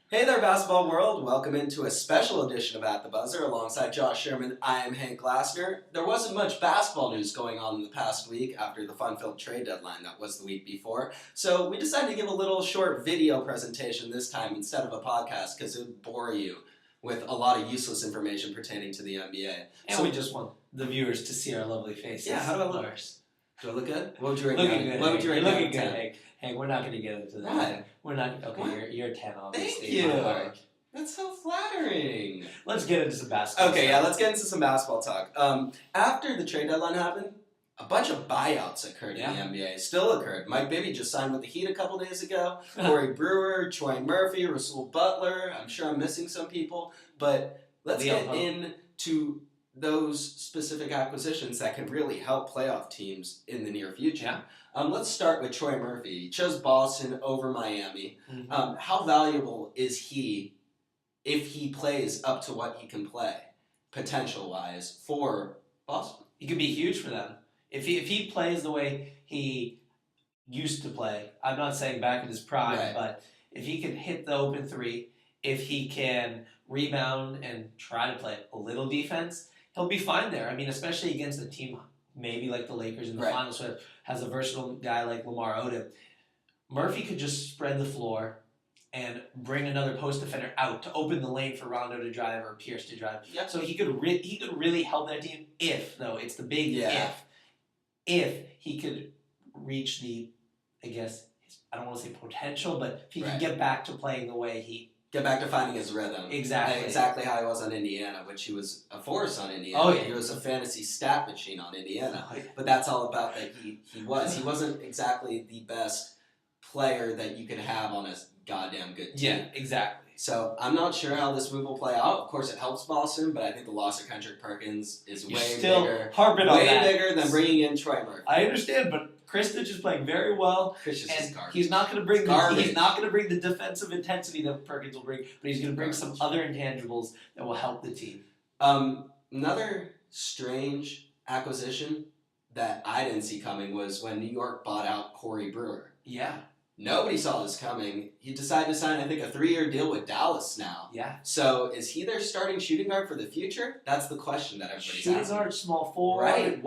Hey there, basketball world. Welcome into a special edition of At the Buzzer. Alongside Josh Sherman, I am Hank Glassner. There wasn't much basketball news going on in the past week after the fun-filled trade deadline that was the week before. So we decided to give a little short video presentation this time instead of a podcast because it would bore you with a lot of useless information pertaining to the NBA. And we just want the viewers to see our lovely faces. Yeah, how do I look? Do I look good? What would you rate Looking me? good. What would you rate me? Looking good, Hank. Hank, we're not going to get into that. Why? We're not. Okay, What? you're 10, obviously. Thank you. My heart. That's so flattering. Let's get into some basketball. Okay, stuff. yeah, let's get into some basketball talk. After the trade deadline happened, a bunch of buyouts occurred in the NBA. Still occurred. Mike Bibby just signed with the Heat a couple days ago. Corey Brewer, Troy Murphy, Rasul Butler. I'm sure I'm missing some people, but let's get into those specific acquisitions that can really help playoff teams in the near future. Yeah. Let's start with Troy Murphy. He chose Boston over Miami. Mm-hmm. How valuable is he if he plays up to what he can play, potential-wise, for Boston? He could be huge for them. If he plays the way he used to play, I'm not saying back in his prime, Right. but if he can hit the open three, if he can rebound and try to play a little defense, he'll be fine there. I mean, especially against a team maybe like the Lakers in the Right. finals, who has a versatile guy like Lamar Odom. Murphy could just spread the floor and bring another post defender out to open the lane for Rondo to drive or Pierce to drive. Yep. So he could really help that team it's the big if he could reach the, I guess, I don't want to say potential, but if he Right. could get back to playing the way he... Get back to finding his rhythm. Exactly. Exactly how he was on Indiana, which he was a force on Indiana. Oh, yeah. He was a fantasy stat machine on Indiana. Oh, yeah. But that's all about that he was. He wasn't exactly the best player that you could have on a goddamn good team. Yeah, exactly. So I'm not sure how this move will play out. Of course, it helps Boston, but I think the loss of Kendrick Perkins is You're way still bigger. harping on Way that. bigger than bringing in Troy Murphy. I understand, but Kristich is playing very well. Christian's And just garbage. he's not going to bring Garbage. he's not going to bring the defensive intensity that Perkins will bring, but he's going to bring some other intangibles that will help the team. Another strange acquisition that I didn't see coming was when New York bought out Corey Brewer. Yeah, Nobody saw this coming. He decided to sign, I think, a 3-year deal with Dallas now. yeah. So is he their starting shooting guard for the future? That's the question that everybody's Shooting asking. guard, small forward. Right.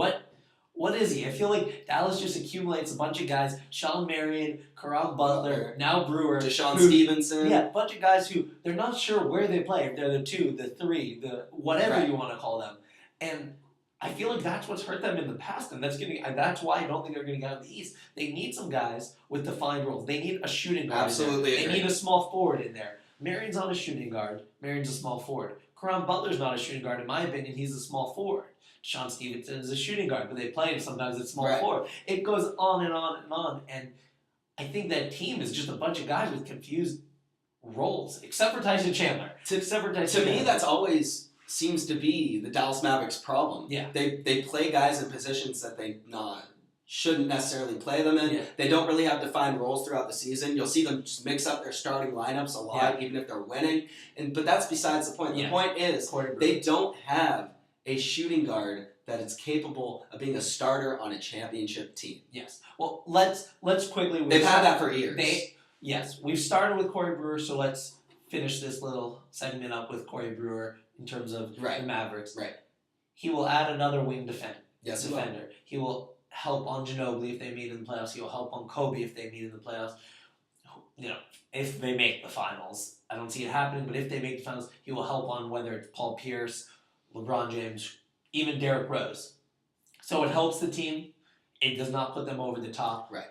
What is he? I feel like Dallas just accumulates a bunch of guys. Sean Marion, Caron Butler, now Brewer. Deshaun who- Stevenson. Yeah, a bunch of guys who they're not sure where they play. If they're the 2, the 3, the whatever Right. you want to call them. And I feel like that's what's hurt them in the past, and that's why I don't think they're going to get out of the East. They need some guys with defined roles. They need a shooting guard. Absolutely They agree. need a small forward in there. Marion's not a shooting guard. Marion's a small forward. Caron Butler's not a shooting guard, in my opinion. He's a small forward. Sean Stevenson is a shooting guard, but they play him sometimes at small Right. forward. It goes on and on and on, and I think that team is just a bunch of guys with confused roles, except for Tyson Chandler. To me, that's always seems to be the Dallas Mavericks' problem. Yeah. They play guys in positions that they shouldn't necessarily play them in. Yeah. They don't really have defined roles throughout the season. You'll see them just mix up their starting lineups a lot, even if they're winning. But that's besides the point. The point is they don't have a shooting guard that is capable of being a starter on a championship team. Yes. Well, let's quickly. They've had that for years. Yes, we've started with Corey Brewer, so let's finish this little segment up with Corey Brewer in terms of the Mavericks. Right. He will add another wing defender. Yes, He will help on Ginobili if they meet in the playoffs. He will help on Kobe if they meet in the playoffs. You know, if they make the finals. I don't see it happening, but if they make the finals, he will help on whether it's Paul Pierce, LeBron James, even Derrick Rose. So it helps the team. It does not put them over the top. Right.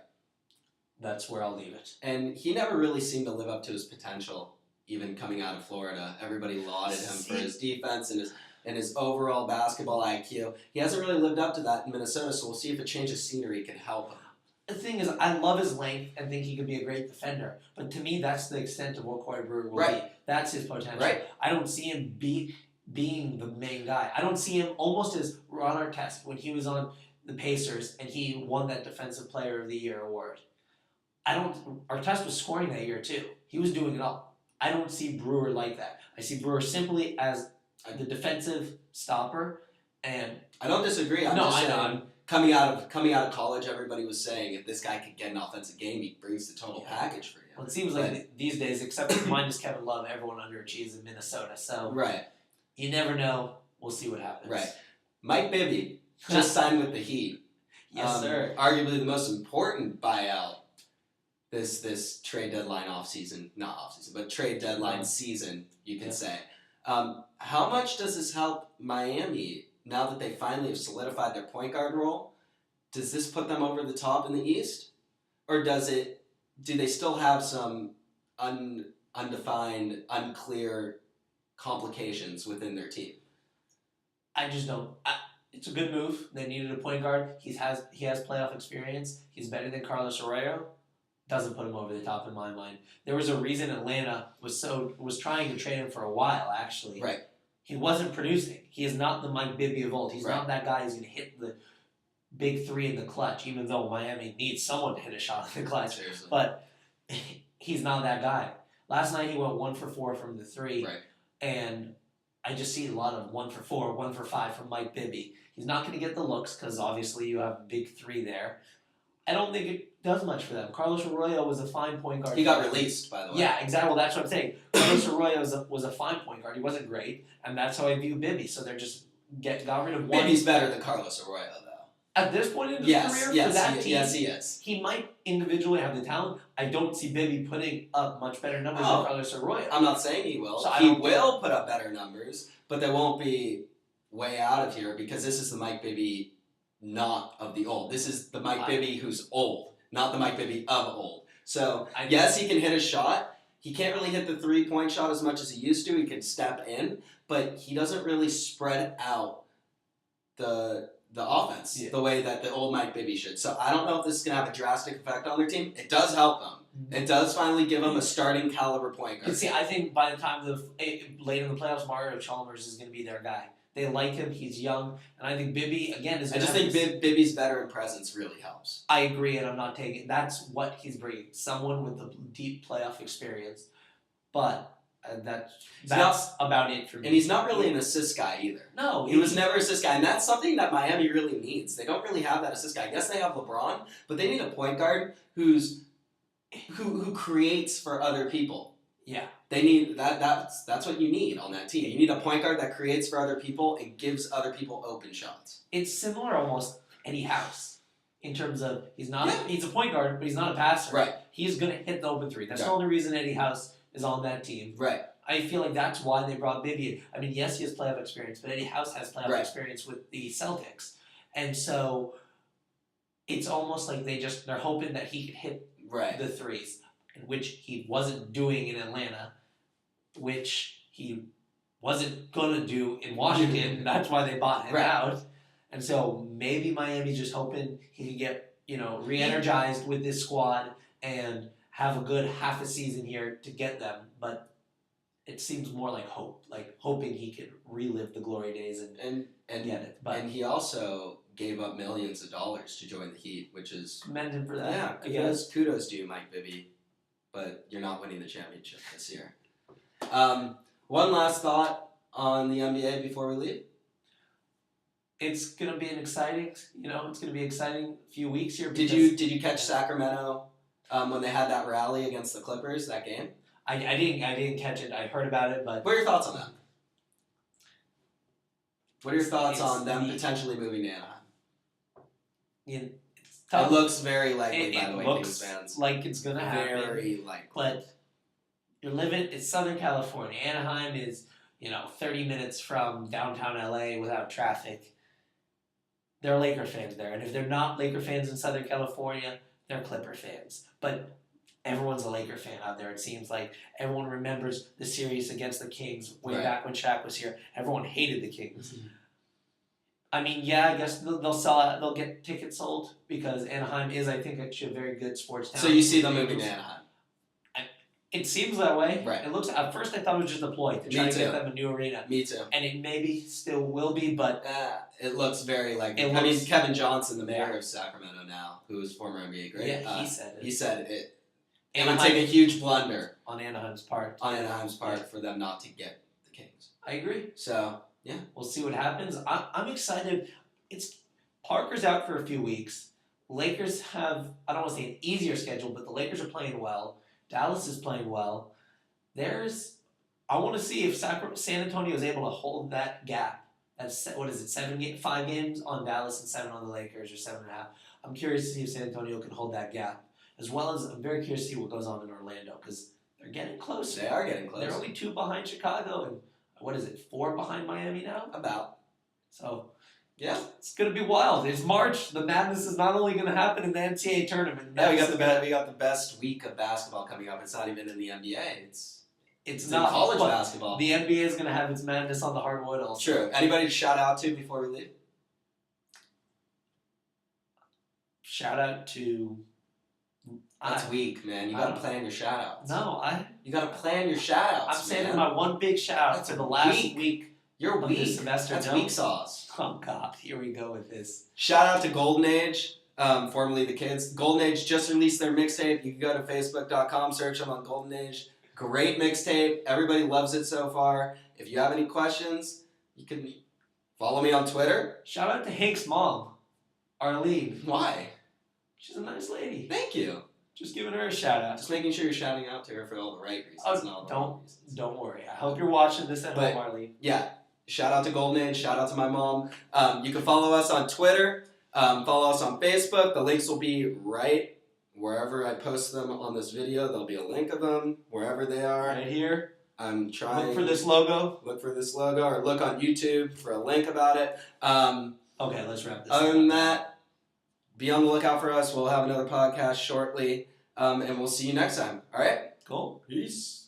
That's where I'll leave it. And he never really seemed to live up to his potential, even coming out of Florida. Everybody lauded him for his defense and his overall basketball IQ. He hasn't really lived up to that in Minnesota, so we'll see if a change of scenery can help him. The thing is, I love his length and think he could be a great defender. But to me, that's the extent of what Corey Brewer will be. That's his potential. Right. I don't see him being the main guy. I don't see him almost as Ron Artest when he was on the Pacers and he won that Defensive Player of the Year award. Artest was scoring that year too. He was doing it all. I don't see Brewer like that. I see Brewer simply as the defensive stopper, and I don't disagree. I'm just saying, coming out of college, everybody was saying if this guy could get an offensive game, he brings the total package for you. Well, it seems like these days, except for minus Kevin Love, everyone underachieves in Minnesota. So Right. you never know. We'll see what happens. Right. Mike Bibby just signed with the Heat. Yes, sir. Arguably the most important buyout this trade deadline but trade deadline season, you could say. How much does this help Miami now that they finally have solidified their point guard role? Does this put them over the top in the East? Or do they still have some undefined, unclear complications within their team? I just don't. It's a good move. They needed a point guard. He has playoff experience. He's better than Carlos Arroyo. Doesn't put him over the top in my mind. There was a reason Atlanta was trying to trade him for a while. Actually, right. He wasn't producing. He is not the Mike Bibby of old. He's not that guy who's going to hit the big three in the clutch. Even though Miami needs someone to hit a shot in the clutch, Seriously. but he's not that guy. Last night he went 1 for 4 from the three, and I just see a lot of 1 for 4, 1 for 5 from Mike Bibby. He's not going to get the looks because obviously you have a big three there. I don't think it does much for them. Carlos Arroyo was a fine point guard. He got released, by the way. Yeah, exactly. Well, that's what I'm saying. Carlos Arroyo was a fine point guard. He wasn't great, and that's how I view Bibby. So they're just got rid of one. Bibby's better than Carlos Arroyo, though. At this point in his career, for that team, yes, he is. He might individually have the talent. I don't see Bibby putting up much better numbers than Carlos Arroyo. I'm not saying he will. So he will put up better numbers, but they won't be way out of here because this is the Mike Bibby not of the old. This is the Mike Bibby who's old, not the Mike Bibby of old. So, yes, he can hit a shot. He can't really hit the three-point shot as much as he used to. He can step in, but he doesn't really spread out the offense the way that the old Mike Bibby should. So I don't know if this is going to have a drastic effect on their team. It does help them. It does finally give them a starting caliber point guard. See, I think by the time late in the playoffs, Mario Chalmers is going to be their guy. They like him. He's young. And I think Bibby, again, is I just think Bibby's veteran presence really helps. I agree, and I'm not taking that's what he's bringing. Someone with a deep playoff experience. But that's about it for me. And he's not really an assist guy either. No. He was never an assist guy. And that's something that Miami really needs. They don't really have that assist guy. I guess they have LeBron, but they need a point guard who creates for other people. Yeah. They need that's what you need on that team. You need a point guard that creates for other people and gives other people open shots. It's similar almost Eddie House in terms of he's a point guard, but he's not a passer. Right. He's going to hit the open three. That's the only reason Eddie House is on that team. Right. I feel like that's why they brought Bibby in. I mean, yes, he has playoff experience, but Eddie House has playoff experience with the Celtics. And so it's almost like they're hoping that he could hit the threes, which he wasn't doing in Atlanta, which he wasn't going to do in Washington. That's why they bought him out. And so maybe Miami's just hoping he can get, re-energized with this squad and have a good half a season here to get them. But it seems more like hope, like hoping he could relive the glory days and get it. But and he also gave up millions of dollars to join the Heat, which is commend him for that. Yeah, kudos to you, Mike Bibby. But you're not winning the championship this year. One last thought on the NBA before we leave. It's gonna be an exciting, it's gonna be an exciting few weeks here. Did you catch Sacramento when they had that rally against the Clippers that game? I didn't catch it. I heard about it, but what are your thoughts on that? What are your thoughts on them potentially moving to Anaheim? It's tough. It looks very likely, by the way, Kings fans. Like it's gonna happen. Very likely. But it's Southern California. Anaheim is 30 minutes from downtown LA without traffic. There are Laker fans there, and if they're not Laker fans in Southern California, they're Clipper fans. But everyone's a Laker fan out there. It seems like everyone remembers the series against the Kings way back when Shaq was here. Everyone hated the Kings. Mm-hmm. I mean, I guess they'll sell out. They'll get tickets sold because Anaheim is, I think, actually a very good sports town. So you see them moving to Anaheim? It seems that way. Right. It looks. At first, I thought it was just a ploy to try to get them a new arena. Me too. And it maybe still will be, but it looks very likely. I mean, Kevin Johnson, the mayor of Sacramento now, who is former NBA great. Yeah, he said it. He said it would take a huge blunder on Anaheim's part. For them not to get the Kings. I agree. So yeah, we'll see what happens. I'm excited. Parker's out for a few weeks. Lakers have, I don't want to say an easier schedule, but the Lakers are playing well. Dallas is playing well. I want to see if San Antonio is able to hold that gap. That's what is it? 5 games on Dallas and 7 on the Lakers, or 7.5. I'm curious to see if San Antonio can hold that gap, as well as I'm very curious to see what goes on in Orlando because they're getting closer. They are getting close. They're only 2 behind Chicago and 4 behind Miami now. About. So yeah, it's gonna be wild. It's March. The madness is not only gonna happen in the NCAA tournament. No, we got the best week of basketball coming up. It's not even in the NBA. It's not in college basketball. The NBA is gonna have its madness on the hardwood also. True. Anybody to shout out to before we leave? Shout out to. That's weak, man. You gotta plan your shout outs. No, You gotta plan your shout outs. I'm saying my one big shout out That's to the last weak. week. You're of weak. this semester. That's No. weak sauce. Oh God, here we go with this. Shout out to Golden Age, formerly the Kids. Golden Age just released their mixtape. You can go to facebook.com, search them on Golden Age. Great mixtape. Everybody loves it so far. If you have any questions, you can follow me on Twitter. Shout out to Hank's mom, Arlene. Why? She's a nice lady. Thank you. Just giving her a shout out. Just making sure you're shouting out to her for all the right reasons. Oh, not all the wrong reasons. Don't worry. I hope you're watching this at But- home, Arlene. Yeah. Shout out to Golden Age. Shout out to my mom. You can follow us on Twitter. Follow us on Facebook. The links will be right wherever I post them on this video. There'll be a link of them wherever they are. Right here. I'm trying. Look for this logo. Look for this logo, or look on YouTube for a link about it. Okay, let's wrap this Other up. than that, be on the lookout for us. We'll have another podcast shortly, and we'll see you next time. All right? Cool. Peace.